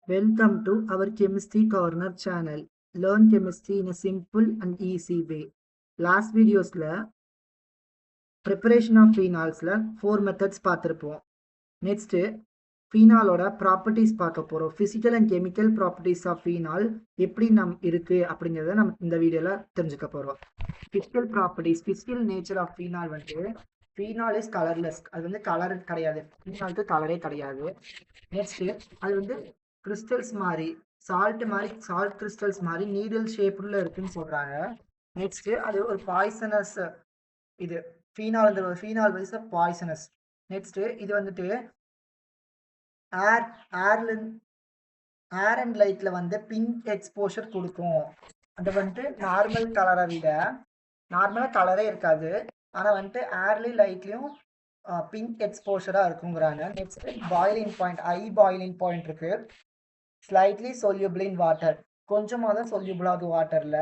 Welcome to our Chemistry Corner channel. Learn chemistry in a simple and easy way. Last videosல preparation of phenolsல 4 methods பார்த்திருப்போம். Next phenolோட properties பார்க்க போறோம். Physical and chemical properties of phenol எப்படி இருக்கு அப்படிங்கறத நம்ம இந்த வீடியோல தெரிஞ்சுக்க போறோம். Physical properties, physical nature of phenol வந்து phenol is colorless. அது வந்து கலர் கிடையாது. phenolக்கு கலரே கிடையாது. நெக்ஸ்ட் அது வந்து கிறிஸ்டல்ஸ் மாதிரி சால்ட் கிறிஸ்டல்ஸ் மாதிரி நீடில் ஷேப்ல இருக்குன்னு சொல்றாங்க. நெக்ஸ்ட் அது ஒரு பாய்சனஸ். இது ஃபீனால் வைஸ் பாய்சனஸ். நெக்ஸ்ட் இது வந்துட்டு ஏர் அண்ட் லைட்ல வந்து பிங்க் எக்ஸ்போஷர் கொடுக்கும். அது வந்துட்டு நார்மலா கலரே இருக்காது. ஆனா வந்துட்டு ஏர்லயும் லைட்லயும் பிங்க் எக்ஸ்போஷரா இருக்குங்கிறாங்க. Next boiling point, boiling point இருக்கு. ஸ்லைட்லி சொல்யூபிள் இன் வாட்டர், கொஞ்சமாக தான் சொல்யூபிள் ஆகுது வாட்டர்ல.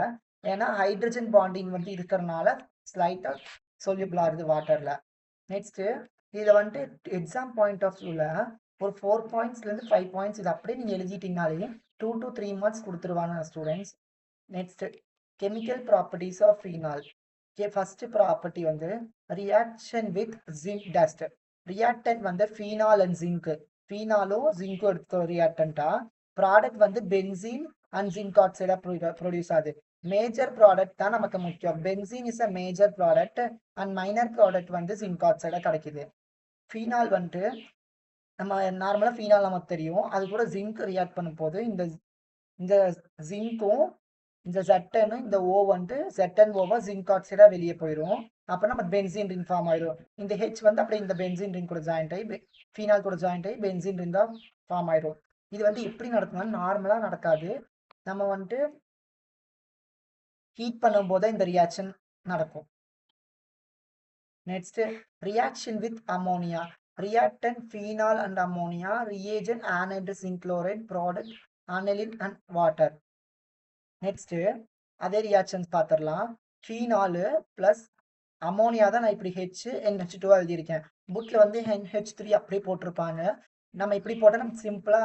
ஏன்னா ஹைட்ரஜன் பாண்டிங் வந்து இருக்கிறதுனால ஸ்லைட்டா சொல்யூபிள் ஆகுது வாட்டர்ல. நெக்ஸ்ட் இதுல வந்துட்டு எக்ஸாம் பாயிண்ட் ஆஃப் வியூல ஒரு 4 பாயிண்ட்ஸ்லேருந்து 5 பாயிண்ட்ஸ் இது அப்படியே நீங்கள் எழுதிட்டீங்கனாலே 2 to 3 மார்க்ஸ் கொடுத்துருவாங்க students. Next chemical properties of phenol. First property வந்து reaction with zinc dust. Reactant வந்து ஃபீனால் அண்ட் ஜிங்க். ஃபீனாலும் ஜிங்க்கும் எடுத்த ரியாக்டன்ட்டா. ப்ராடக்ட் வந்து பென்சீன் அண்ட் ஜிங்க் ஆக்சைடா ப்ரொடியூஸ் ஆகுது. மேஜர் ப்ராடக்ட் தான் நமக்கு முக்கியம். Benzene is a major product and minor product வந்து ஜிங்க் ஆக்சைடா கிடைக்குது. ஃபீனால் வந்துட்டு நம்ம நார்மலா ஃபீனால் நமக்கு தெரியும். அது கூட ஜிங்க் ரியாக்ட் பண்ணும் போது இந்த ஜிங்க்கும் இந்த ஜெட்டன் இந்த ஓ வந்துட்டு ஜெட்டன் ஓவா ஜிங்க் ஆக்சைடா வெளியே போயிடும். அப்ப நம்ம பென்சீன் ரிங் ஃபார்ம் ஆயிடும். இந்த ஹெச் வந்து அப்படியே இந்த பென்சீன் ரிங் கூட ஜாயிண்ட் ஆகி ஃபீனால் கூட ஜாயிண்ட் ஆகி பென்சீன் ரிங் தான் ஃபார்ம் ஆயிடும். இது வந்து எப்படி நடக்கும்னா நார்மலா நடக்காது. நம்ம வந்துட்டு ஹீட் பண்ணும் போது இந்த ரியாக்ஷன் நடக்கும். Next reaction with ammonia. Reactant phenol and ammonia. Reagent anhydrous zinc chloride. Product aniline and water. Next அதே ரியாக்ஷன்ஸ் பார்த்துடலாம். ஃபீனாலு பிளஸ் அமோனியா தான் நான் இப்படி NH2 எழுதியிருக்கேன். புக்ல வந்து NH3 அப்படியே போட்டிருப்பாங்க. நம்ம இப்படி போட்டால் நம்ம சிம்பிளா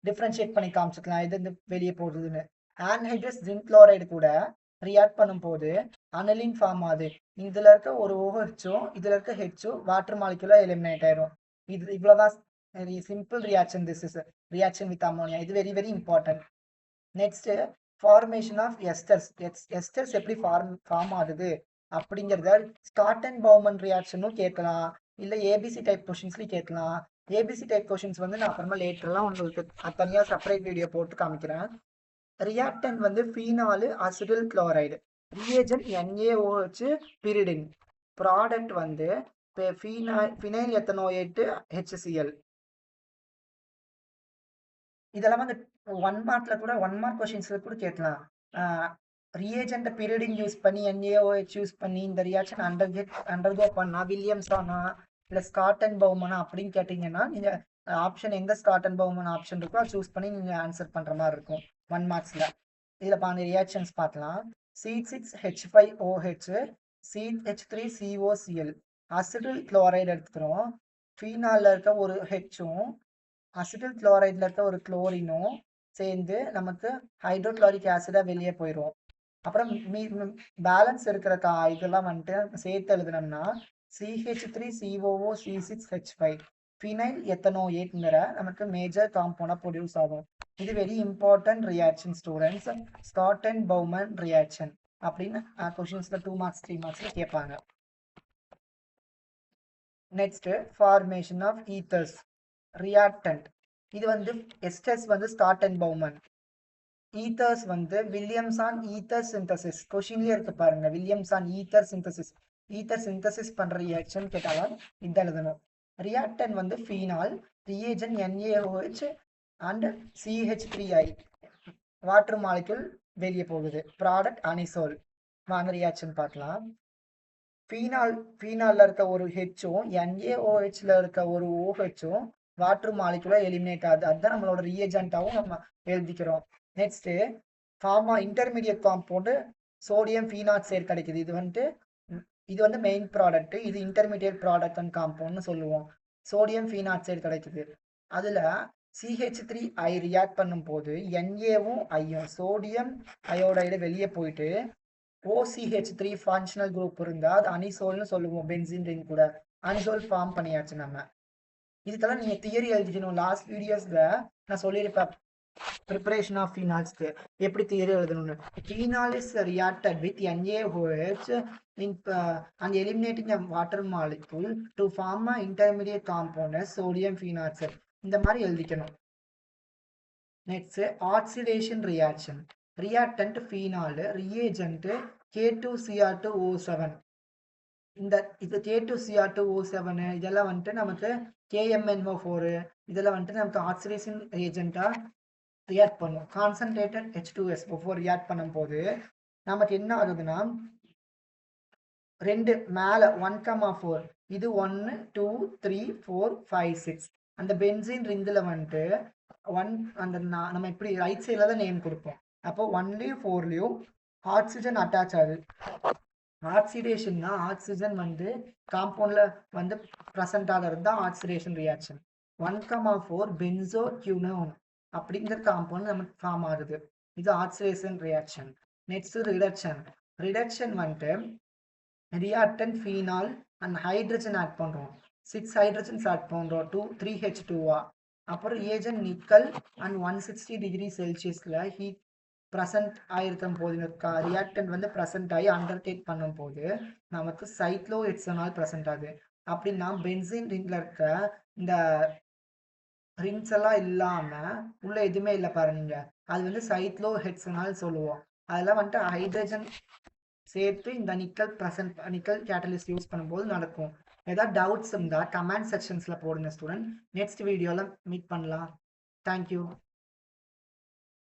டிஃப்ரென்ஷியேட் பண்ணி காமிச்சுக்கலாம் எது வெளியே போகுதுன்னு. ஆன்ஹைட்ரஸ் ஜிங்க் குளோரைடு கூட ரியாக்ட் பண்ணும் போது அனலின் ஃபார்ம் ஆகுது. இதுல இருக்க ஒரு OHும் இதுல இருக்க ஹெச்சும் வாட்டர் மாலிகுலா எலிமினேட் ஆயிரும். இது இவ்வளவுதான் simple reaction. This is reaction with ammonia. இது very very important. Next formation of esters. Esters எப்படி ஃபார்ம் ஆகுது அப்படிங்கிறத ஸ்காட்டன் பவுமன் ரியாக்ஷனும் கேட்கலாம், இல்ல ஏபிசி டைப் கொஸ்டின்ஸ்லயும் கேட்கலாம். ஏபிசி டைப் கொஸ்டின்ஸ் வந்து நான் அப்புறமா லேட்டர்லாம் உங்களுக்கு தனியாக செப்பரேட் வீடியோ போட்டு காமிக்கிறேன். ரியாக்டன் வந்து phenol acetyl chloride. Reagent NaOH pyridine. Product வந்து ஃபினைல் எத்தனோயேட்டு HCl. இதெல்லாம் வந்து 1 மார்க்ல கூட 1 மார்க் கொஸ்டின்ஸ்ல கூட கேட்கலாம். ரியேஜென்ட் பீரியடிங் யூஸ் பண்ணி NaOH யூஸ் பண்ணி இந்த ரியாக்ஷன் அண்டர்கோ பண்ணா வில்லியம்ஸானா இல்ல ஸ்காட்டன் பவுமனா அப்படின்னு கேட்டீங்கன்னா நீங்க ஆப்ஷன் எந்த ஸ்காட்டன் பவுமன் ஆப்ஷன் இருக்கோ அதை சூஸ் பண்ணி நீங்க ஆன்சர் பண்ற மாதிரி இருக்கும் 1 மார்க்ஸ்ல. இதுல பாருங்க ரியாக்ஷன்ஸ் பார்க்கலாம். C6H5OH, CH3COCl. அசிடில் குளோரைடு எடுத்துக்கிறோம். ஃபீனால்ல இருக்க ஒரு ஹெச்சும் அசிட்டில் குளோரைட்ல இருக்க ஒரு குளோரினும் சேர்ந்து நமக்கு ஹைட்ரோக்ளோரிக் ஆசிடா வெளியே போயிடும். அப்புறம் பேலன்ஸ் இருக்கிற இதெல்லாம் வந்துட்டு சேர்த்து எழுதுனோம்னா CH3COOC6H5 ஃபினைல் எத்தனோயேட்ங்கிற நமக்கு மேஜர் காம்பவுண்டா ப்ரொடியூஸ் ஆகும். இது very important reaction students. Schotten Baumann reaction அப்படின்னு கொஸ்டின்ஸ்ல 2 மார்க்ஸ் 3 மார்க்ஸ்ல கேட்பாங்க. Next formation of ethers. Reactant இது வந்து எஸ்டர்ஸ் வந்து ஸ்காட்டன் பவுமன். ஈத்தர்ஸ் வந்து வில்லியம்சான் ஈத்தர் சிந்தசிஸ். கொஸ்டின்லயே இருக்கு பாருங்க, வில்லியம்சான் ஈத்தர் சிந்தசிஸ். ஈத்தர் சிந்தசிஸ் பண்ற ரியாக்ஷன் கேட்டாலும் இந்த எழுதணும். ரியாக்டன் வந்து phenol, reagent NaOH and CH3I. Water molecule வெளியே போகுது. Product anisole. வாங்க ரியாக்ஷன் பார்க்கலாம். ஃபீனால்ல இருக்க ஒரு ஹெச்சும் NaOHல இருக்க ஒரு OHும் வாட்டர் மாலிகுலா எலிமினேட் ஆகுது. அதுதான் நம்மளோட ரியேஜென்ட்டாவும் நம்ம எழுதிக்கிறோம். Next intermediate compound sodium phenoxide கிடைக்குது. இது வந்து மெயின் ப்ராடக்ட். இது இன்டர்மீடியட் ப்ராடக்ட் அண்ட் காம்பவுண்ட்னு சொல்லுவோம். சோடியம் ஃபீனாக்சைடு கிடைக்குது. அதுல CH3I ரியாக்ட் பண்ணும்போது Naவும் ஐயும் சோடியம் அயோடைடு வெளியே போயிட்டு OCH3 ஃபங்க்ஷனல் குரூப் இருந்தா அது அனிசோல்னு சொல்லுவோம். பென்சீன் ரிங் கூட அனிசோல் ஃபார்ம் பண்ணியாச்சு நம்ம. இதுக்கெல்லாம் நீங்க தியரி எழுதிக்கணும். லாஸ்ட் வீடியோஸ்ல நான் சொல்லியிருப்பேன் preparation of phenols எப்படி தியரி எழுதணும்னு. Phenol is reacted with NaOH in and eliminating a water molecule to form a intermediate compound as sodium phenoxide. இந்த மாதிரி எழுதிக்கணும். Next, oxidation reaction. Reactant phenol, reagent K2Cr2O7. இந்த இது K2Cr2O7 இதெல்லாம் வந்துட்டு நமக்கு KMnO4 இதெல்லாம் வந்துட்டு நமக்கு ஆக்சிடேஷன் ஏஜென்ட்டா ரியாக்ட் பண்ணும். கான்சன்ட்ரேட்டட் H2SO4 ரியாக்ட் பண்ணும்போது நமக்கு என்ன ஆகுதுன்னா 2 மேல 1,4 இது 1 2 3 4 5 6 அந்த பென்சீன் ரிங்கில் வந்துட்டு அந்த நம்ம இப்படி ரைட் சைடில் தான் நேம் கொடுப்போம். அப்போ 1லையும் 4லையும் ஆக்சிஜன் அட்டாச் ஆகுது. ஆக்சிடேஷன்னா ஆக்சிஜன் வந்து காம்பவுண்ட்ல வந்து ப்ரெசென்ட் ஆகிறது தான் ஆக்சிடேஷன் ரியாக்ஷன். 1,4 பென்சோக்யூனோன் அப்படிங்கிற காம்பவுண்ட் நமக்கு ஃபார்ம் ஆகுது. இது ஆக்சிடேஷன் ரியாக்ஷன். நெக்ஸ்ட் ரிடக்ஷன் வந்துட்டு reactant phenol and hydrogen add பண்றோம். 6 ஹைட்ரஜன்ஸ் ஆட் பண்றோம் 3H2 அப்புறம் ஏஜென்ட் நிக்கல் அண்ட் 160 டிகிரி செல்சியஸ்ல ஹீட் ப்ரெசன்ட் ஆயிருக்கும் போது ரியாக்டன்ட் வந்து ப்ரெசன்ட் ஆகி அண்டர்டேக் பண்ணும் போது நமக்கு சைக்ளோ ஹெக்சனால் ப்ரெசன்ட் ஆகுது. அப்படின்னா பென்சீன் ரிங்ல இருக்க இந்த ரிங்ஸ் எல்லாம் இல்லாம உள்ள எதுவுமே இல்லை பாருங்க, அது வந்து சைக்ளோ ஹெக்சனால் சொல்லுவோம். அதெல்லாம் வந்துட்டு ஹைட்ரஜன் சேர்த்து இந்த நிக்கல் கேட்டலிஸ்ட் யூஸ் பண்ணும்போது நடக்கும். ஏதாவது டவுட்ஸ் இருந்தா கமெண்ட் செக்ஷன்ஸ்ல போடுங்க ஸ்டூடெண்ட். நெக்ஸ்ட் வீடியோல மீட் பண்ணலாம். தேங்க்யூ.